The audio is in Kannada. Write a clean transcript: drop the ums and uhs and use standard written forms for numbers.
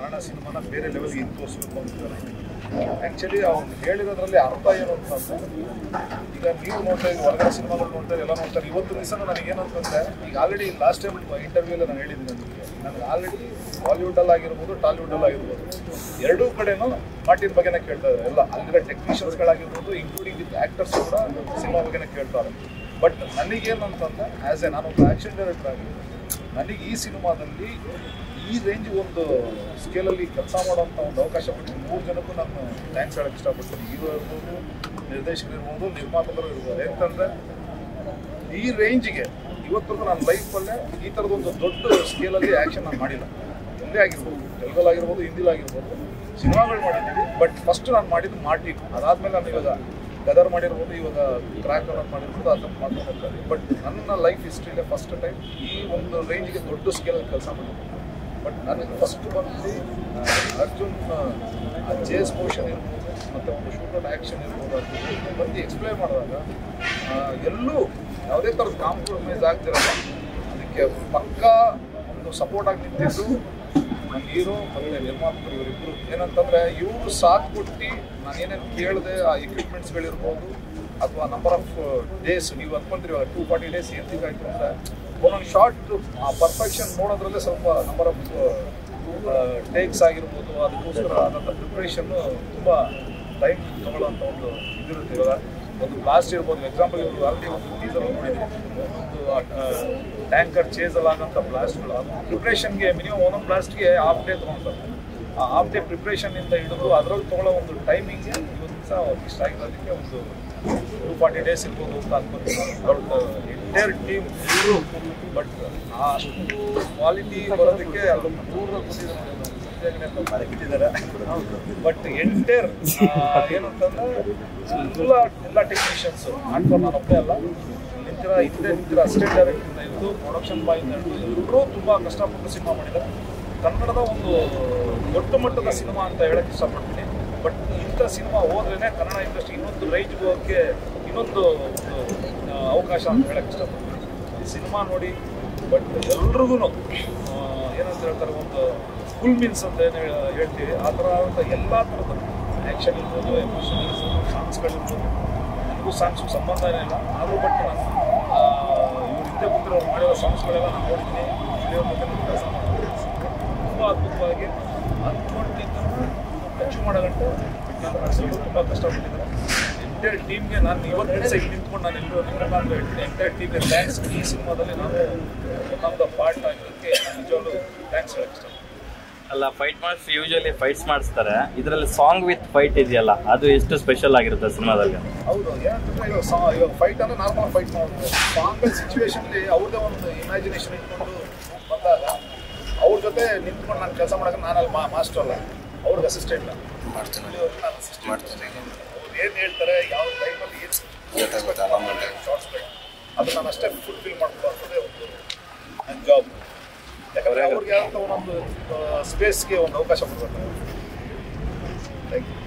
ಕನ್ನಡ ಸಿನಿಮಾನ ಬೇರೆ ಲೆವೆಲ್ಗೆ ಹಿಂಗೆ ತೋರಿಸ್ಬೇಕು ಅಂತಿದ್ದಾರೆ. ಆ್ಯಕ್ಚುಲಿ ಅವ್ನು ಹೇಳಿರೋದ್ರಲ್ಲಿ ಅರ್ಥ ಏನು ಅಂತಂದರೆ, ಈಗ ನೀವು ನೋಡ್ತಾ ಇದ್ದೀವಿ ಹೊರಗಡೆ ಸಿನಿಮಾಗಳು ನೋಡ್ತಾರೆ, ಎಲ್ಲ ನೋಡ್ತಾರೆ. ಇವತ್ತು ದಿವಸ ನನಗೇನು ಅಂತಂದರೆ, ಈಗ ಆಲ್ರೆಡಿ ಲಾಸ್ಟ್ ಟೈಮ್ ಇಂಟರ್ವ್ಯೂಲ್ಲಿ ನಾನು ಹೇಳಿದ್ದೀನಿ ನನಗೆ ಆಲ್ರೆಡಿ ಬಾಲಿವುಡಲ್ಲಾಗಿರ್ಬೋದು ಟಾಲಿವುಡಲ್ಲಾಗಿರ್ಬೋದು ಎರಡೂ ಕಡೆನೂ ಮಾರ್ಟಿನ್ ಬಗ್ಗೆನೇ ಕೇಳ್ತಾ ಇದ್ದಾರೆ. ಎಲ್ಲ ಅಲ್ಲಿರೋ ಟೆಕ್ನಿಷಿಯನ್ಸ್ಗಳಾಗಿರ್ಬೋದು ಇಂಕ್ಲೂಡಿಂಗ್ ವಿತ್ ಆ್ಯಕ್ಟರ್ಸ್ ಕೂಡ ಸಿನಿಮಾ ಬಗ್ಗೆನೇ ಕೇಳ್ತಾರೆ. ಬಟ್ ನನಗೇನು ಅಂತಂದರೆ ಆ್ಯಸ್ ಎ ನಾನೊಬ್ಬ ಆ್ಯಕ್ಷನ್ ಡೈರೆಕ್ಟರ್ ಆಗಿ ನನಗೆ ಈ ಸಿನಿಮಾದಲ್ಲಿ ಈ ರೇಂಜ್ ಒಂದು ಸ್ಕೇಲಲ್ಲಿ ಕೆಲಸ ಮಾಡೋಂಥ ಒಂದು ಅವಕಾಶ ಕೊಟ್ಟು 3 ಜನಕ್ಕೂ ನಾನು ಥ್ಯಾಂಕ್ಸ್ ಹೇಳೋಕ್ಕೆ ಇಷ್ಟಪಡ್ತೀನಿ. ಹೀರೋ ಇರ್ಬೋದು, ನಿರ್ದೇಶಕರು ಇರ್ಬೋದು, ನಿರ್ಮಾಪಕರು ಇರ್ಬೋದು. ಯಾಕಂದರೆ ಈ ರೇಂಜಿಗೆ ಇವತ್ತರೆಗೂ ನನ್ನ ಲೈಫಲ್ಲೇ ಈ ಥರದೊಂದು ದೊಡ್ಡ ಸ್ಕೇಲಲ್ಲಿ ಆ್ಯಕ್ಷನ್ ನಾನು ಮಾಡಿಲ್ಲ. ಒಂದೇ ಆಗಿರ್ಬೋದು, ತೆಲುಗಲ್ಲಾಗಿರ್ಬೋದು, ಹಿಂದಿಲಾಗಿರ್ಬೋದು ಸಿನಿಮಾಗಳು ಮಾಡಿದ್ದೀವಿ. ಬಟ್ ಫಸ್ಟ್ ನಾನು ಮಾಡಿದ್ದು ಮಾರ್ಟಿನ್. ಅದಾದಮೇಲೆ ನಾನು ಇವಾಗ ಗದರ್ ಮಾಡಿರ್ಬೋದು, ಇವಾಗ ಕ್ರ್ಯಾಕ್ ಅನ್ನೋದು ಮಾಡಿರ್ಬೋದು, ಅದನ್ನು ಮಾಡ್ಕೊಂಡು ಹೋಗ್ತಾರೆ. ಬಟ್ ನನ್ನ ಲೈಫ್ ಹಿಸ್ಟ್ರಿಲೇ ಫಸ್ಟ್ ಟೈಮ್ ಈ ಒಂದು ರೇಂಜ್ಗೆ ದೊಡ್ಡ ಸ್ಕೇಲಲ್ಲಿ ಕೆಲಸ ಮಾಡಿದ್ದೀನಿ. ಬಟ್ ನನಗೆ ಫಸ್ಟ್ ಬಂದು ಅರ್ಜುನ್ ಚೇಸ್ ಪೋರ್ಷನ್ ಇರ್ಬೋದು ಮತ್ತು ಒಂದು ಶೂಟೌಟ್ ಆ್ಯಕ್ಷನ್ ಇರ್ಬೋದು ಅದು ಬಂದು ಎಕ್ಸ್ಪ್ಲೈನ್ ಮಾಡಿದಾಗ ಎಲ್ಲೂ ಯಾವುದೇ ಥರದ ಕಾಂಪ್ರಮೈಸ್ ಆಗ್ತಿರಲ್ಲ. ಅದಕ್ಕೆ ಪಕ್ಕಾ ಒಂದು ಸಪೋರ್ಟಾಗಿ ನಿಂತಿದ್ದು ನನ್ನ ಹೀರೋ ಮತ್ತು ನಿರ್ಮಾಪಕರು ಇವರಿಬ್ಬರು. ಏನಂತಂದರೆ ಇವರು ಸಾಥ್ ಕೊಟ್ಟು ನಾನೇನೇನು ಕೇಳಿದೆ ಆ ಎಕ್ವಿಪ್ಮೆಂಟ್ಸ್ಗಳಿರ್ಬೋದು ಅಥವಾ ನಂಬರ್ ಆಫ್ ಡೇಸ್ ನೀವು ಅಂದ್ಕೊಂತೀರಿ 240 ಡೇಸ್ ಎಂತಿಗಾಯ್ತು ಅಂದರೆ ಒಂದೊಂದು ಶಾರ್ಟ್ ಆ ಪರ್ಫೆಕ್ಷನ್ ನೋಡೋದ್ರಲ್ಲೇ ಸ್ವಲ್ಪ ನಂಬರ್ ಆಫ್ ಟೇಕ್ಸ್ ಆಗಿರ್ಬೋದು. ಅದಕ್ಕೋಸ್ಕರ ಆದಂಥ ಪ್ರಿಪ್ರೇಷನ್ನು ತುಂಬ ಟೈಮ್ ತೊಗೊಳ್ಳೋಂಥ ಒಂದು ಇದಿರುತ್ತೆ. ಇವಾಗ ಒಂದು ಬ್ಲಾಸ್ಟ್ ಇರ್ಬೋದು, ಎಕ್ಸಾಂಪಲ್ ಇವರು ಆಲ್ರೆಡಿ ಒಂದು ಟೀಸರ್ ನೋಡಿದ್ದೀವಿ, ಒಂದು ಟ್ಯಾಂಕರ್ ಚೇಸಲ್ಲಿ ಆಗೋಂಥ ಬ್ಲಾಸ್ಟ್ಗಳು ಅದು ಪ್ರಿಪ್ರೇಷನ್ಗೆ ಮಿನಿಮಮ್ ಒಂದೊಂದು ಬ್ಲಾಸ್ಟ್ಗೆ ಹಾಫ್ ಡೇ ತೊಗೊಳ್ತಾರೆ. ಆ ಹಾಫ್ ಡೇ ಪ್ರಿಪ್ರೇಷನಿಂದ ಹಿಡಿದು ಅದರಲ್ಲಿ ತೊಗೊಳ್ಳೋ ಒಂದು ಟೈಮಿಂಗ್ಗೆ ಇವತ್ತು ದಿವಸ ಇಷ್ಟ ಆಗಿರೋದಕ್ಕೆ ಒಂದು 240 ಡೇಸ್ ಇರ್ಬೋದು ಅಂತ ಅನ್ಕೊತೀನಿ. ಅವ್ರ ಎಂಟೈರ್ ಟೀಮ್ ಇವರು. ಬಟ್ ಅಷ್ಟು ಕ್ವಾಲಿಟಿ ಬರೋದಕ್ಕೆ ಅಲ್ಲೊಂದು ದೂರದಲ್ಲಿ ಕೂತಿದ್ದಾರೆ ಬಿಟ್ಟಿದ್ದಾರೆ. ಬಟ್ ಎಂಟೈರ್ ಏನಂತಂದ್ರೆ ಎಲ್ಲ ಟೆಕ್ನಿಷಿಯನ್ಸು ಆಡ್ಕೊಂಡು ನಾನು ಒಬ್ಬೇ ಅಲ್ಲ, ನಿಂತಿರೋ ಅಸಿಸ್ಟೆಂಟ್ ಡೈರೆಕ್ಟರಿಂದ ಹಿಡಿದು ಪ್ರೊಡಕ್ಷನ್ ಬಾಯಿಂದ ಹಿಡಿದು ಎಲ್ಲರೂ ತುಂಬ ಕಷ್ಟಪಟ್ಟು ಸಿನಿಮಾ ಮಾಡಿದ್ದಾರೆ. ಕನ್ನಡದ ಒಂದು ದೊಡ್ಡ ಮಟ್ಟದ ಸಿನಿಮಾ ಅಂತ ಹೇಳಕ್ಕೆ ಇಷ್ಟಪಡ್ತೀನಿ. ಬಟ್ ಇಂಥ ಸಿನಿಮಾ ಹೋದ್ರೇ ಕನ್ನಡ ಇಂಡಸ್ಟ್ರಿ ಇನ್ನೊಂದು ರೇಂಜ್ಗೆ ಹೋಗೋಕ್ಕೆ ಇನ್ನೊಂದು ಅವಕಾಶ ಅಂತ ಹೇಳಕ್ಕೆ ಇಷ್ಟಪಡ್ತೀನಿ. ಈ ಸಿನಿಮಾ ನೋಡಿ ಬಟ್ ಎಲ್ರಿಗೂ ಏನಂತ ಹೇಳ್ತಾರೆ, ಒಂದು ಫುಲ್ ಮೀನ್ಸ್ ಅಂತ ಏನು ಹೇಳ್ತೀವಿ ಆ ಥರ ಅಂತ ಎಲ್ಲ ಥರದ ಆ್ಯಕ್ಷನ್ ಇರ್ಬೋದು, ಎಮೋಷನ್ ಇರ್ಬೋದು, ಸಾಂಗ್ಸ್ಗಳಿರ್ಬೋದು. ನನಗೂ ಸಾಂಗ್ಸ್ಗೂ ಸಂಬಂಧ ಏನಿಲ್ಲ, ಆದರೂ ಬಟ್ ನಾನು ಇವ್ರು ಹಿಂದೆ ಬಂದಿರೋ ಮಾಡಿರೋ ಸಾಂಗ್ಸ್ಗಳೆಲ್ಲ ನಾನು ನೋಡಿದ್ದೀನಿ. ವಿಡಿಯೋ ಬಗ್ಗೆ ಕೆಲಸ ಮಾಡ್ತೀನಿ. ತುಂಬ ಅದ್ಭುತವಾಗಿ ಅಂದ್ಕೊಂಡಿದ್ದನ್ನು ಟಚ್ ಮಾಡೋ ಗಂಟೆ ಬಿಟ್ಟಿದ್ದಾರೆ. ತುಂಬ ಕಷ್ಟಪಟ್ಟಿದ್ದಾರೆ. ಎಂಟೈರ್ ಟೀಮ್ಗೆ ನಾನು ಇವತ್ತಿನ ದಿವಸ ಇಲ್ಲಿ ನಿಂತ್ಕೊಂಡು ನಾನು ಎಲ್ಲರೂ ನಿಮ್ಮನ್ನು ಹೇಳ್ತೀನಿ. ಎಂಟೈರ್ ಟೀಮ್ಗೆ ಥ್ಯಾಂಕ್ಸ್. ಈ ಸಿನಿಮಾದಲ್ಲಿ ನಾನು ನಮ್ಮದು ಪಾರ್ಟ್ ಆಗಿರೋದಕ್ಕೆ ನಾನು ನಿಜವಾಗ್ಲೂ ಥ್ಯಾಂಕ್ಸ್ ಹೇಳಕ್ಕೆ ಇಷ್ಟ. ಅಲ್ಲ, ಫೈಟ್ ಮಾಡಿಸಿ ಯೂಶಲಿ ಫೈಟ್ಸ್ ಮಾಡಿಸ್ತಾರೆ, ಇದರಲ್ಲಿ ಸಾಂಗ್ ವಿತ್ ಫೈಟ್ ಇದೆಯಲ್ಲ ಅದು ಎಷ್ಟು ಸ್ಪೆಷಲ್ ಆಗಿರುತ್ತೆ ಸಿನಿಮಾದಲ್ಲಿ? ಹೌದು, ಏನಂತಂದರೆ ಇವಾಗ ಫೈಟ್ ಅಂದರೆ ನಾರ್ಮಲ್ ಫೈಟ್ ಮಾಡೋದು. ಸಾಂಗಲ್ಲಿ ಸಿಚುವೇಷನ್ಲಿ ಅವ್ರದ್ದೇ ಒಂದು ಇಮ್ಯಾಜಿನೇಷನ್ ಇಟ್ಕೊಂಡು ಬಂದಾಗ ಅವ್ರ ಜೊತೆ ನಿಂತ್ಕೊಂಡು ನಾನು ಕೆಲಸ ಮಾಡೋಕೆ ನಾನಲ್ಲಿ ಮಾಸ್ಟರ್ ಅಲ್ಲ, ಅವ್ರಿಗೆ ಅಸಿಸ್ಟೆಂಟ್ ಮಾಡ್ತೀನಿ. ನಾನು ಅಸಿಸ್ಟೆಂಟ್ ಮಾಡ್ತೀನಿ. ಅವ್ರು ಏನು ಹೇಳ್ತಾರೆ, ಯಾವ ಟೈಮಲ್ಲಿ ಏನು ಶಾರ್ಟ್ಸ್ ಬೇಕು ಅದು ನಾನು ಅಷ್ಟೇ ಫುಲ್ಫಿಲ್ ಮಾಡ್ಕೊಳ್ಳೋದೇ ಒಂದು ನನ್ನ ಜಾಬ್. ಯಾಕಂದರೆ ಅವ್ರಿಗೆ ಯಾವಂಥ ಒಂದೊಂದು ಸ್ಪೇಸ್ಗೆ ಒಂದು ಅವಕಾಶ ಕೊಡಬೇಕು. Thank you.